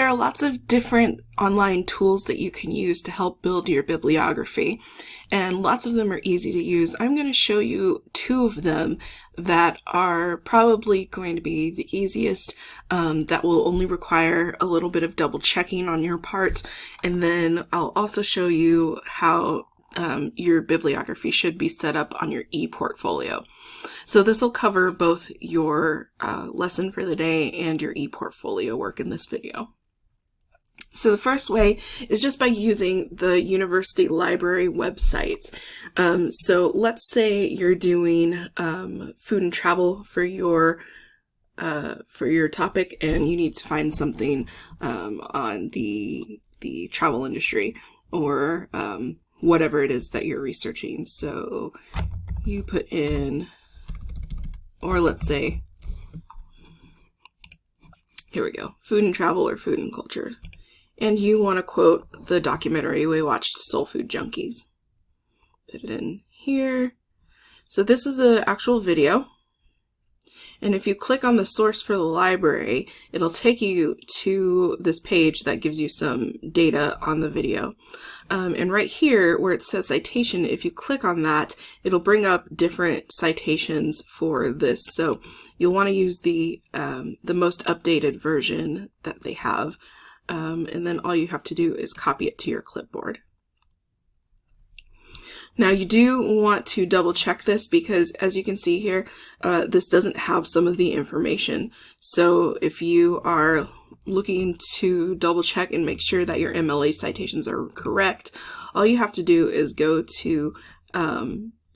there are lots of different online tools that you can use to help build your bibliography, and lots of them are easy to use. I'm going to show you two of them that are probably going to be the easiest, that will only require a little bit of double checking on your part, and then I'll also show you how your bibliography should be set up on your ePortfolio. So this will cover both your lesson for the day and your ePortfolio work in this video. So the first way is just by using the university library website. So let's say you're doing food and travel for your topic, and you need to find something on the travel industry, or whatever it is that you're researching. So you put in, or let's say, here we go, food and travel or food and culture. And you want to quote the documentary we watched, Soul Food Junkies. Put it in here. So this is the actual video. And if you click on the source for the library, it'll take you to this page that gives you some data on the video. And right here where it says citation, if you click on that, it'll bring up different citations for this. So you'll want to use the most updated version that they have. And then all you have to do is copy it to your clipboard. Now you do want to double check this, because as you can see here, this doesn't have some of the information. So if you are looking to double check and make sure that your MLA citations are correct, all you have to do is go to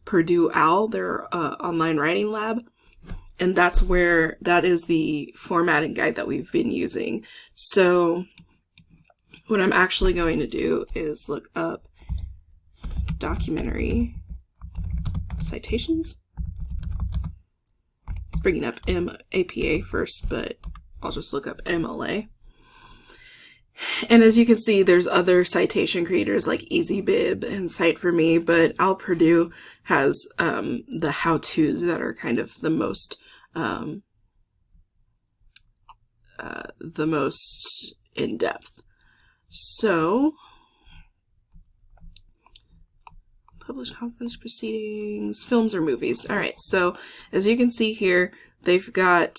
Purdue OWL, their online writing lab, and that is the formatting guide that we've been using. So what I'm actually going to do is look up documentary citations. It's bringing up APA first, but I'll just look up MLA. And as you can see, there's other citation creators like EasyBib and Cite4Me, but OWL Purdue has the how-tos that are kind of the most in-depth. So, published conference proceedings, films or movies. All right, so as you can see here, they've got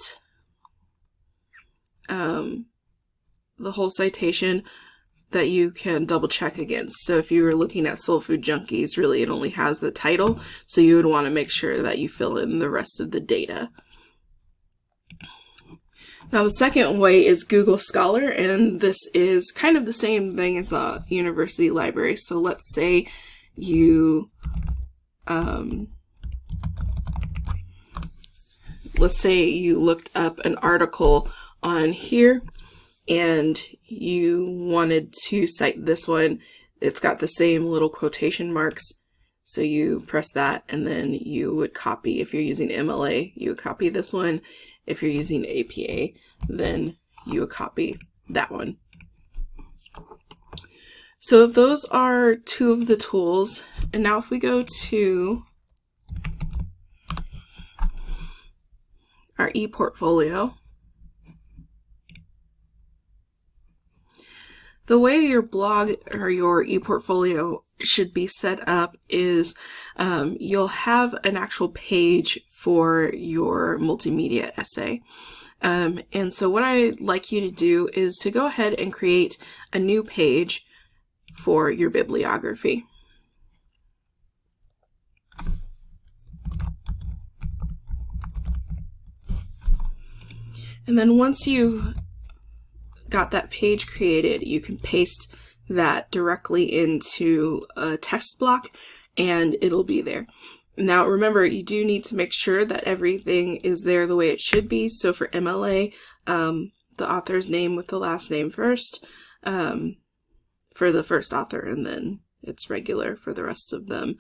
the whole citation that you can double check against. So if you were looking at Soul Food Junkies, really it only has the title, so you would want to make sure that you fill in the rest of the data. Now the second way is Google Scholar, and this is kind of the same thing as the university library. So let's say you looked up an article on here and you wanted to cite this one. It's got the same little quotation marks, so you press that, and then you would copy. If you're using MLA, you would copy this one. If you're using APA, then you would copy that one. So those are two of the tools. And now if we go to our ePortfolio, the way your blog or your ePortfolio should be set up is you'll have an actual page for your multimedia essay. And so what I'd like you to do is to go ahead and create a new page for your bibliography. And then once you've got that page created, you can paste that directly into a text block and it'll be there. Now remember, you do need to make sure that everything is there the way it should be. So for MLA, the author's name with the last name first, for the first author, and then it's regular for the rest of them.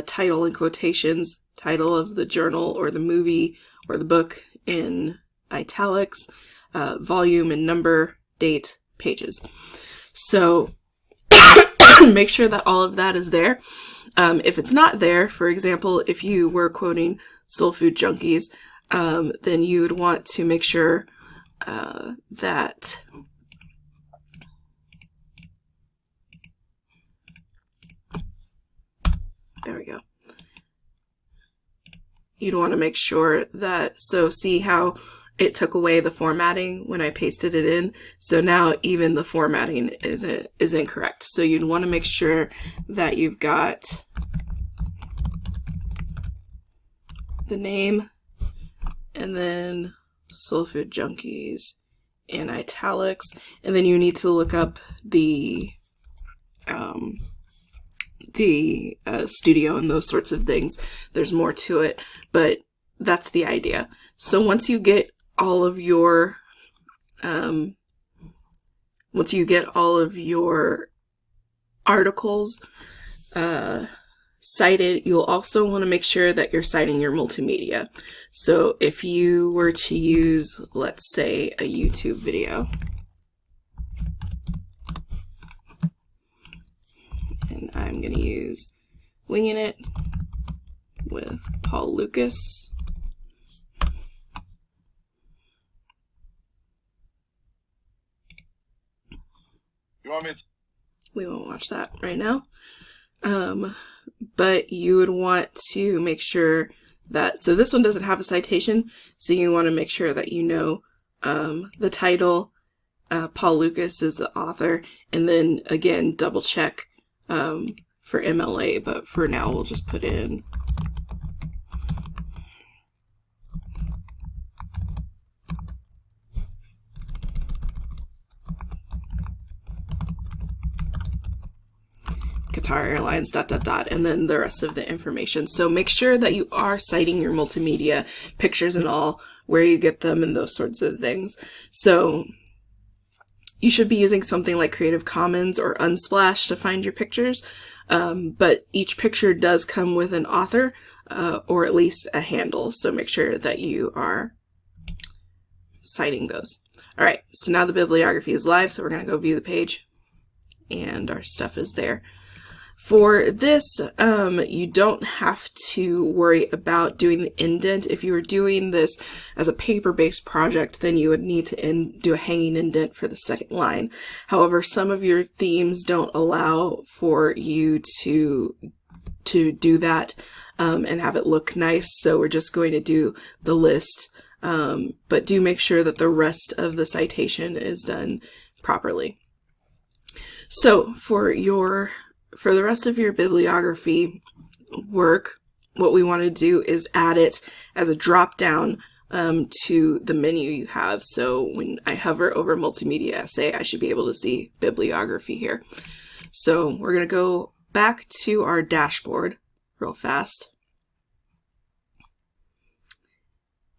Title and quotations, title of the journal or the movie or the book in italics, volume and number, date, pages. So make sure that all of that is there. If it's not there, for example, if you were quoting Soul Food Junkies, then you would want to make sure that There we go. You'd want to make sure that, so see how it took away the formatting when I pasted it in. So now even the formatting is incorrect. So you'd want to make sure that you've got the name and then Soul Food Junkies in italics, and then you need to look up the studio and those sorts of things. There's more to it, but that's the idea. So once you get all of your articles cited, you'll also want to make sure that you're citing your multimedia. So if you were to use, let's say, a YouTube video, and I'm going to use Winging It with Paul Lucas. You want me to? We won't watch that right now. But you would want to make sure that, so this one doesn't have a citation, so you want to make sure that you know the title, Paul Lucas is the author, and then again double check for MLA, but for now we'll just put in Qatar Airlines, ... and then the rest of the information. So make sure that you are citing your multimedia, pictures and all, where you get them and those sorts of things. So you should be using something like Creative Commons or Unsplash to find your pictures, but each picture does come with an author or at least a handle, so make sure that you are citing those. All right, so now the bibliography is live, so we're going to go view the page, and our stuff is there. For this, you don't have to worry about doing the indent. If you were doing this as a paper-based project, then you would need to do a hanging indent for the second line. However, some of your themes don't allow for you to do that and have it look nice, so we're just going to do the list. But do make sure that the rest of the citation is done properly. So for the rest of your bibliography work, what we want to do is add it as a drop down to the menu you have. So when I hover over multimedia essay, I should be able to see bibliography here. So we're going to go back to our dashboard real fast.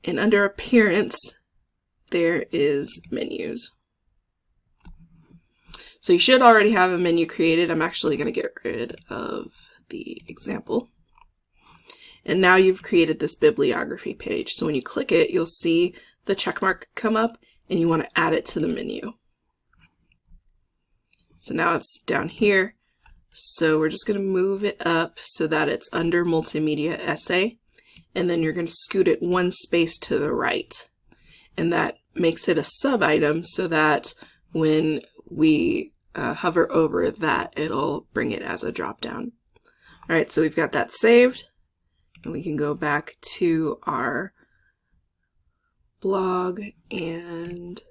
And under appearance, there is menus. So you should already have a menu created. I'm actually going to get rid of the example. And now you've created this bibliography page. So when you click it, you'll see the check mark come up and you want to add it to the menu. So now it's down here. So we're just going to move it up so that it's under multimedia essay. And then you're going to scoot it one space to the right. And that makes it a sub item so that when we hover over that, it'll bring it as a drop down. All right, so we've got that saved, and we can go back to our blog, and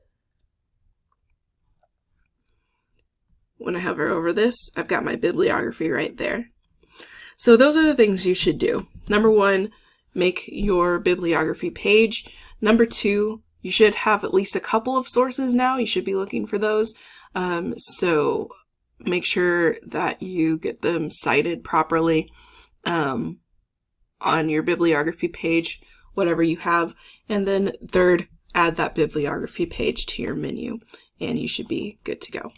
when I hover over this, I've got my bibliography right there. So those are the things you should do. Number one, make your bibliography page. Number two, you should have at least a couple of sources now. You should be looking for those. So make sure that you get them cited properly on your bibliography page, whatever you have. And then third, add that bibliography page to your menu, and you should be good to go.